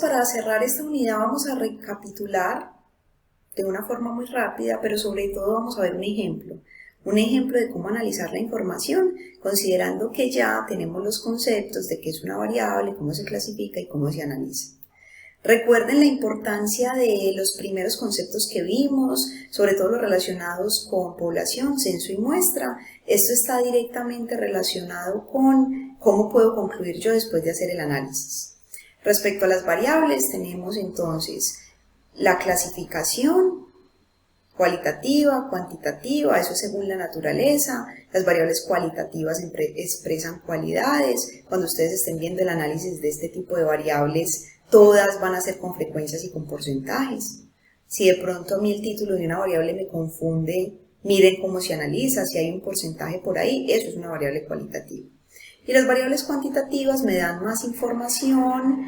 para cerrar esta unidad vamos a recapitular de una forma muy rápida, pero sobre todo vamos a ver un ejemplo de cómo analizar la información, considerando que ya tenemos los conceptos de qué es una variable, cómo se clasifica y cómo se analiza. Recuerden la importancia de los primeros conceptos que vimos, sobre todo los relacionados con población, censo y muestra. Esto está directamente relacionado con cómo puedo concluir yo después de hacer el análisis. Respecto a las variables, tenemos entonces la clasificación cualitativa, cuantitativa, eso es según la naturaleza. Las variables cualitativas expresan cualidades. Cuando ustedes estén viendo el análisis de este tipo de variables, todas van a ser con frecuencias y con porcentajes. Si de pronto a mí el título de una variable me confunde, miren cómo se analiza, si hay un porcentaje por ahí, eso es una variable cualitativa. Y las variables cuantitativas me dan más información,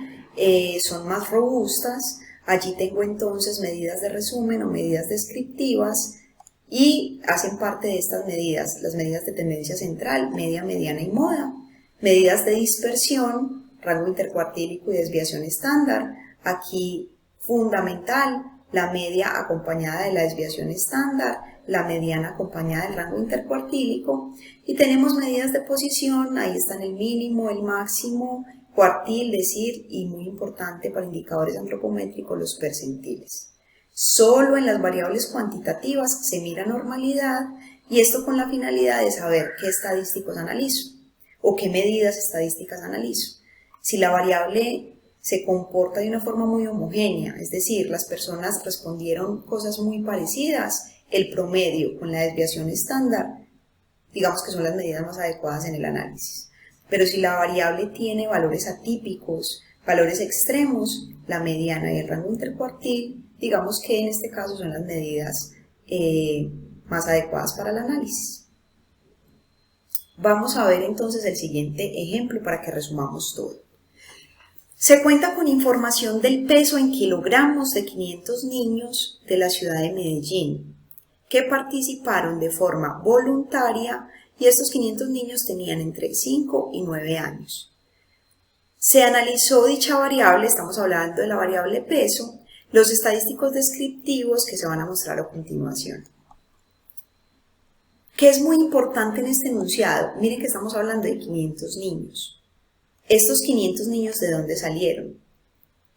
son más robustas. Allí tengo entonces medidas de resumen o medidas descriptivas y hacen parte de estas medidas, las medidas de tendencia central, media, mediana y moda, medidas de dispersión, rango intercuartílico y desviación estándar. Aquí fundamental, la media acompañada de la desviación estándar, la mediana acompañada del rango intercuartílico y tenemos medidas de posición, ahí están el mínimo, el máximo, cuartil, decir y muy importante para indicadores antropométricos los percentiles. Solo en las variables cuantitativas se mira normalidad y esto con la finalidad de saber qué estadísticos analizo o qué medidas estadísticas analizo. Si la variable se comporta de una forma muy homogénea, es decir, las personas respondieron cosas muy parecidas, el promedio con la desviación estándar, digamos que son las medidas más adecuadas en el análisis. Pero si la variable tiene valores atípicos, valores extremos, la mediana y el rango intercuartil, digamos que en este caso son las medidas más adecuadas para el análisis. Vamos a ver entonces el siguiente ejemplo para que resumamos todo. Se cuenta con información del peso en kilogramos de 500 niños de la ciudad de Medellín, que participaron de forma voluntaria y estos 500 niños tenían entre 5 y 9 años. Se analizó dicha variable, estamos hablando de la variable peso, los estadísticos descriptivos que se van a mostrar a continuación. ¿Qué es muy importante en este enunciado? Miren que estamos hablando de 500 niños. Estos 500 niños, ¿de dónde salieron?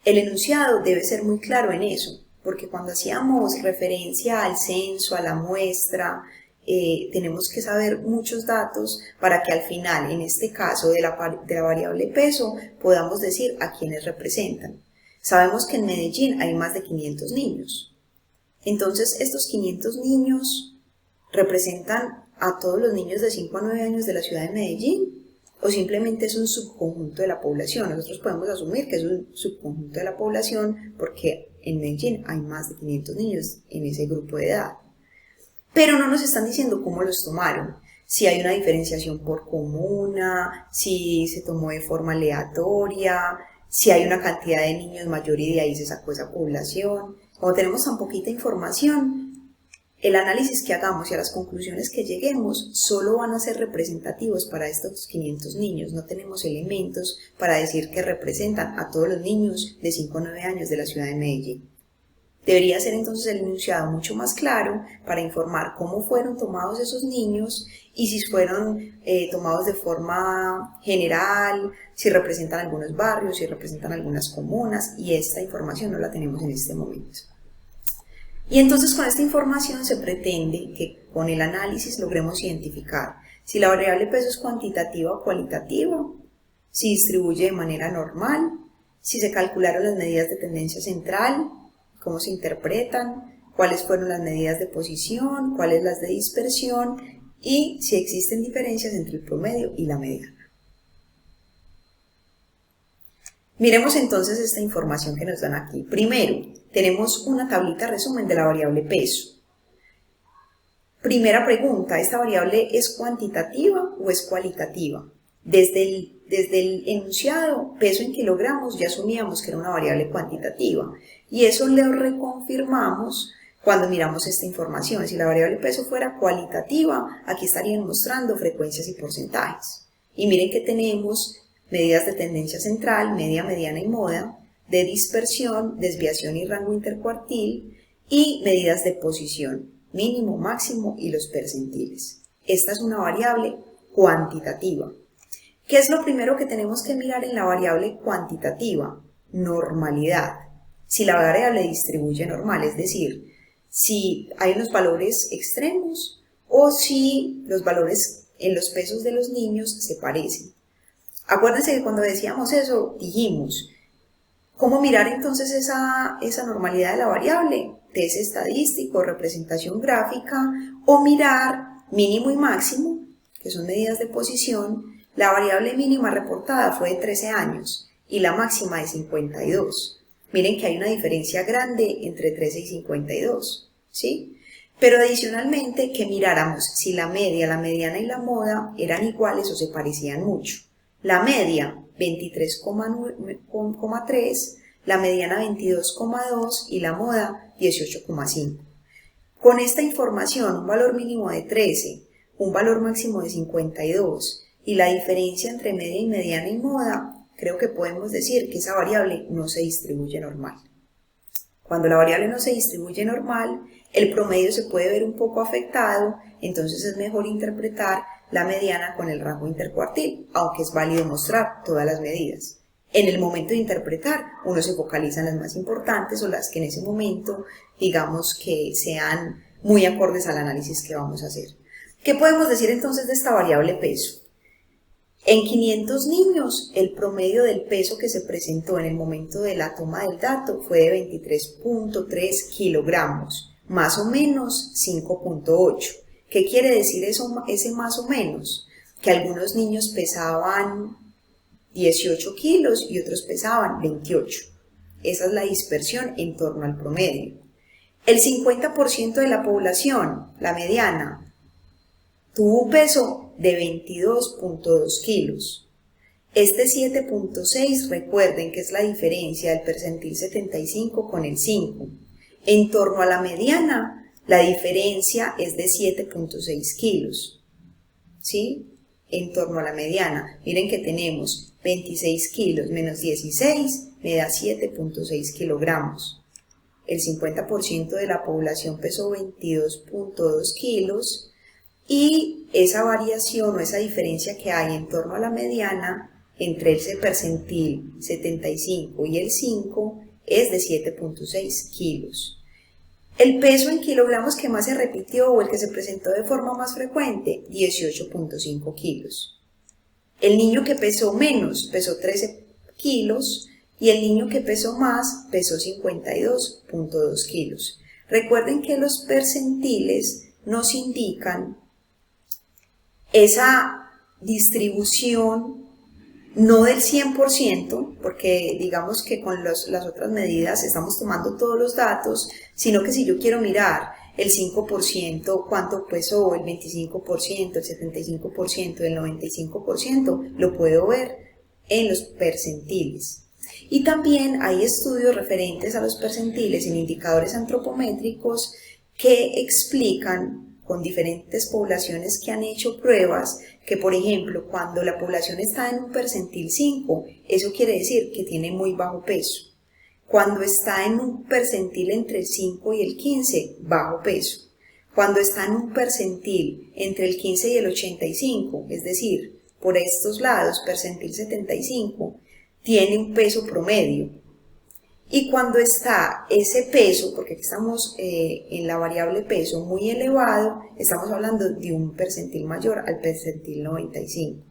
El enunciado debe ser muy claro en eso, porque cuando hacíamos referencia al censo, a la muestra, tenemos que saber muchos datos para que al final, en este caso de la variable peso, podamos decir a quiénes representan. Sabemos que en Medellín hay más de 500 niños. Entonces, estos 500 niños representan a todos los niños de 5 a 9 años de la ciudad de Medellín, o simplemente es un subconjunto de la población. Nosotros podemos asumir que es un subconjunto de la población porque en Medellín hay más de 500 niños en ese grupo de edad. Pero no nos están diciendo cómo los tomaron, si hay una diferenciación por comuna, si se tomó de forma aleatoria, si hay una cantidad de niños mayor y de ahí se sacó esa población. Como tenemos tan poquita información, el análisis que hagamos y a las conclusiones que lleguemos solo van a ser representativos para estos 500 niños. No tenemos elementos para decir que representan a todos los niños de 5 a 9 años de la ciudad de Medellín. Debería ser entonces el enunciado mucho más claro para informar cómo fueron tomados esos niños y si fueron tomados de forma general, si representan algunos barrios, si representan algunas comunas, y esta información no la tenemos en este momento. Y entonces con esta información se pretende que con el análisis logremos identificar si la variable peso es cuantitativa o cualitativa, si distribuye de manera normal, si se calcularon las medidas de tendencia central, cómo se interpretan, cuáles fueron las medidas de posición, cuáles las de dispersión y si existen diferencias entre el promedio y la mediana. Miremos entonces esta información que nos dan aquí. Primero, tenemos una tablita resumen de la variable peso. Primera pregunta, ¿esta variable es cuantitativa o es cualitativa? Desde el enunciado, peso en kilogramos, ya asumíamos que era una variable cuantitativa y eso lo reconfirmamos cuando miramos esta información. Si la variable peso fuera cualitativa, aquí estarían mostrando frecuencias y porcentajes. Y miren que tenemos medidas de tendencia central, media, mediana y moda, de dispersión, desviación y rango intercuartil, y medidas de posición, mínimo, máximo y los percentiles. Esta es una variable cuantitativa. ¿Qué es lo primero que tenemos que mirar en la variable cuantitativa? Normalidad. Si la variable distribuye normal, es decir, si hay unos valores extremos o si los valores en los pesos de los niños se parecen. Acuérdense que cuando decíamos eso, dijimos, ¿cómo mirar entonces esa normalidad de la variable? Test estadístico, representación gráfica, o mirar mínimo y máximo, que son medidas de posición. La variable mínima reportada fue de 13 años y la máxima de 52. Miren que hay una diferencia grande entre 13 y 52, ¿sí? Pero adicionalmente que miráramos si la media, la mediana y la moda eran iguales o se parecían mucho. La media 23,3, la mediana 22,2 y la moda 18,5. Con esta información, un valor mínimo de 13, un valor máximo de 52 y la diferencia entre media y mediana y moda, creo que podemos decir que esa variable no se distribuye normal. Cuando la variable no se distribuye normal, el promedio se puede ver un poco afectado, entonces es mejor interpretar la mediana con el rango intercuartil, aunque es válido mostrar todas las medidas. En el momento de interpretar, uno se focaliza en las más importantes o las que en ese momento, digamos que sean muy acordes al análisis que vamos a hacer. ¿Qué podemos decir entonces de esta variable peso? En 500 niños, el promedio del peso que se presentó en el momento de la toma del dato fue de 23.3 kilogramos, más o menos 5.8. ¿Qué quiere decir eso, ese más o menos? Que algunos niños pesaban 18 kilos y otros pesaban 28. Esa es la dispersión en torno al promedio. El 50% de la población, la mediana, tuvo un peso de 22.2 kilos. Este 7.6, recuerden que es la diferencia del percentil 75 con el 5. En torno a la mediana, la diferencia es de 7.6 kilos. ¿Sí? En torno a la mediana. Miren que tenemos 26 kilos menos 16 me da 7.6 kilogramos. El 50% de la población pesó 22.2 kilos. Y esa variación o esa diferencia que hay en torno a la mediana entre ese percentil 75 y el 5 es de 7.6 kilos. El peso en kilogramos que más se repitió o el que se presentó de forma más frecuente, 18.5 kilos. El niño que pesó menos pesó 13 kilos y el niño que pesó más pesó 52.2 kilos. Recuerden que los percentiles nos indican esa distribución no del 100%, porque digamos que con las otras medidas estamos tomando todos los datos, sino que si yo quiero mirar el 5%, cuánto pesó, el 25%, el 75%, el 95%, lo puedo ver en los percentiles. Y también hay estudios referentes a los percentiles en indicadores antropométricos que explican con diferentes poblaciones que han hecho pruebas que, por ejemplo, cuando la población está en un percentil 5, eso quiere decir que tiene muy bajo peso. Cuando está en un percentil entre el 5 y el 15, bajo peso. Cuando está en un percentil entre el 15 y el 85, es decir, por estos lados, percentil 75, tiene un peso promedio. Y cuando está ese peso, porque aquí estamos en la variable peso muy elevado, estamos hablando de un percentil mayor al percentil 95.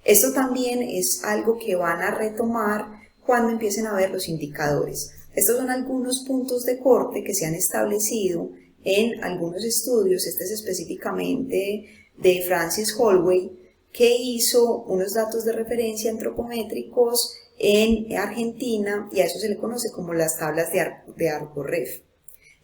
Esto también es algo que van a retomar cuando empiecen a ver los indicadores. Estos son algunos puntos de corte que se han establecido en algunos estudios. Este es específicamente de Francis Holloway, que hizo unos datos de referencia antropométricos en Argentina, y a eso se le conoce como las tablas de Arco-Ref.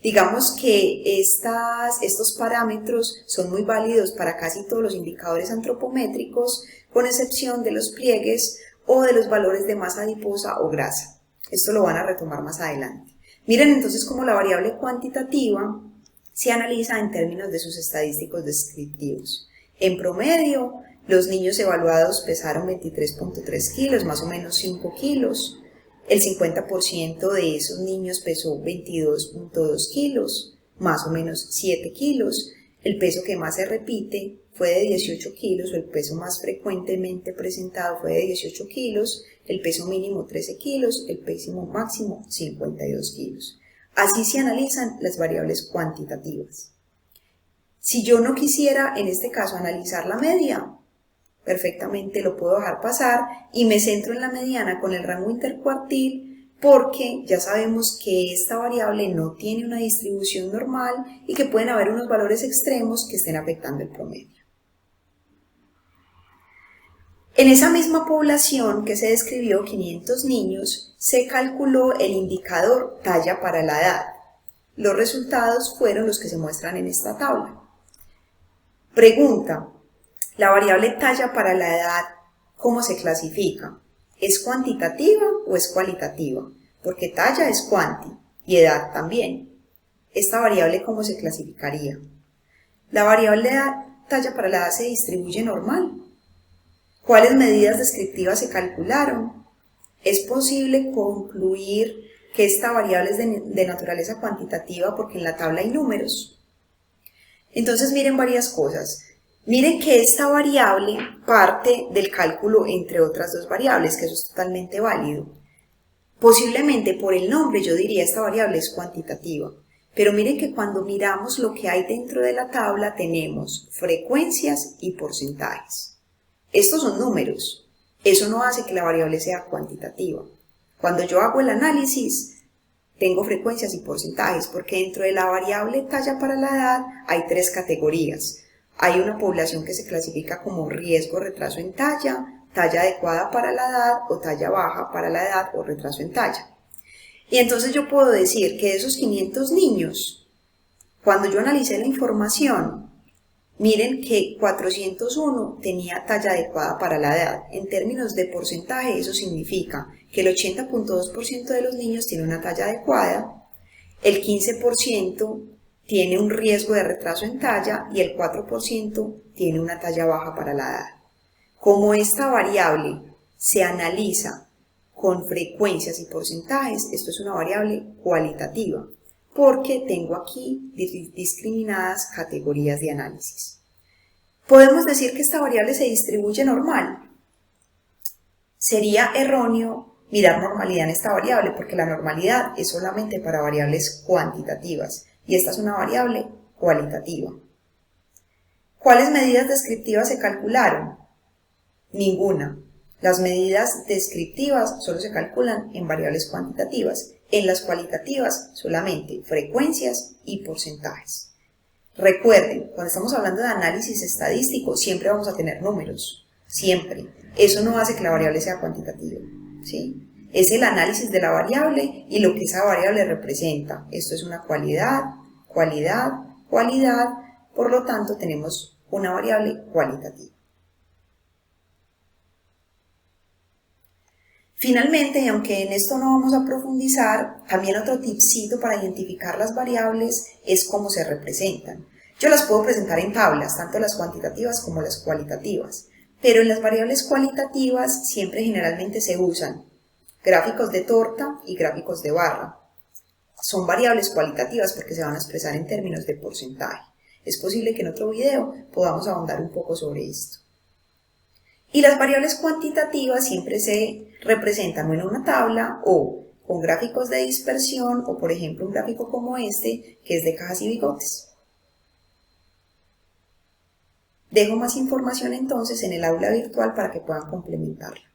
Digamos que estos parámetros son muy válidos para casi todos los indicadores antropométricos, con excepción de los pliegues o de los valores de masa adiposa o grasa. Esto lo van a retomar más adelante. Miren entonces cómo la variable cuantitativa se analiza en términos de sus estadísticos descriptivos. En promedio, los niños evaluados pesaron 23.3 kilos, más o menos 5 kilos. el 50% de esos niños pesó 22.2 kilos, más o menos 7 kilos. El peso que más se repite fue de 18 kilos, o el peso más frecuentemente presentado fue de 18 kilos, el peso mínimo 13 kilos, el peso máximo 52 kilos. Así se analizan las variables cuantitativas. Si yo no quisiera, en este caso, analizar la media, perfectamente lo puedo dejar pasar y me centro en la mediana con el rango intercuartil, porque ya sabemos que esta variable no tiene una distribución normal y que pueden haber unos valores extremos que estén afectando el promedio. En esa misma población que se describió, 500 niños, se calculó el indicador talla para la edad. Los resultados fueron los que se muestran en esta tabla. Pregunta: ¿la variable talla para la edad cómo se clasifica? ¿Es cuantitativa o es cualitativa? Porque talla es cuanti y edad también. ¿Esta variable cómo se clasificaría? ¿La variable talla para la edad se distribuye normal? ¿Cuáles medidas descriptivas se calcularon? ¿Es posible concluir que esta variable es de naturaleza cuantitativa porque en la tabla hay números? Entonces miren varias cosas. Miren que esta variable parte del cálculo entre otras dos variables, que eso es totalmente válido. Posiblemente por el nombre yo diría esta variable es cuantitativa, pero miren que cuando miramos lo que hay dentro de la tabla tenemos frecuencias y porcentajes. Estos son números, eso no hace que la variable sea cuantitativa. Cuando yo hago el análisis, tengo frecuencias y porcentajes, porque dentro de la variable talla para la edad hay tres categorías. Hay una población que se clasifica como riesgo retraso en talla, talla adecuada para la edad o talla baja para la edad o retraso en talla. Y entonces yo puedo decir que de esos 500 niños, cuando yo analicé la información, miren que 401 tenía talla adecuada para la edad. En términos de porcentaje, eso significa que el 80.2% de los niños tiene una talla adecuada, el 15% tiene un riesgo de retraso en talla y el 4% tiene una talla baja para la edad. Como esta variable se analiza con frecuencias y porcentajes, esto es una variable cualitativa, porque tengo aquí discriminadas categorías de análisis. ¿Podemos decir que esta variable se distribuye normal? Sería erróneo mirar normalidad en esta variable, porque la normalidad es solamente para variables cuantitativas, y esta es una variable cualitativa. ¿Cuáles medidas descriptivas se calcularon? Ninguna. Las medidas descriptivas solo se calculan en variables cuantitativas. En las cualitativas solamente frecuencias y porcentajes. Recuerden, cuando estamos hablando de análisis estadístico, siempre vamos a tener números. Siempre. Eso no hace que la variable sea cuantitativa, ¿sí? Es el análisis de la variable y lo que esa variable representa. Esto es una cualidad, cualidad, cualidad. Por lo tanto, tenemos una variable cualitativa. Finalmente, y aunque en esto no vamos a profundizar, también otro tipcito para identificar las variables es cómo se representan. Yo las puedo presentar en tablas, tanto las cuantitativas como las cualitativas, pero en las variables cualitativas siempre generalmente se usan gráficos de torta y gráficos de barra. Son variables cualitativas porque se van a expresar en términos de porcentaje. Es posible que en otro video podamos ahondar un poco sobre esto. Y las variables cuantitativas siempre se representan o en una tabla o con gráficos de dispersión o, por ejemplo, un gráfico como este que es de cajas y bigotes. Dejo más información entonces en el aula virtual para que puedan complementarla.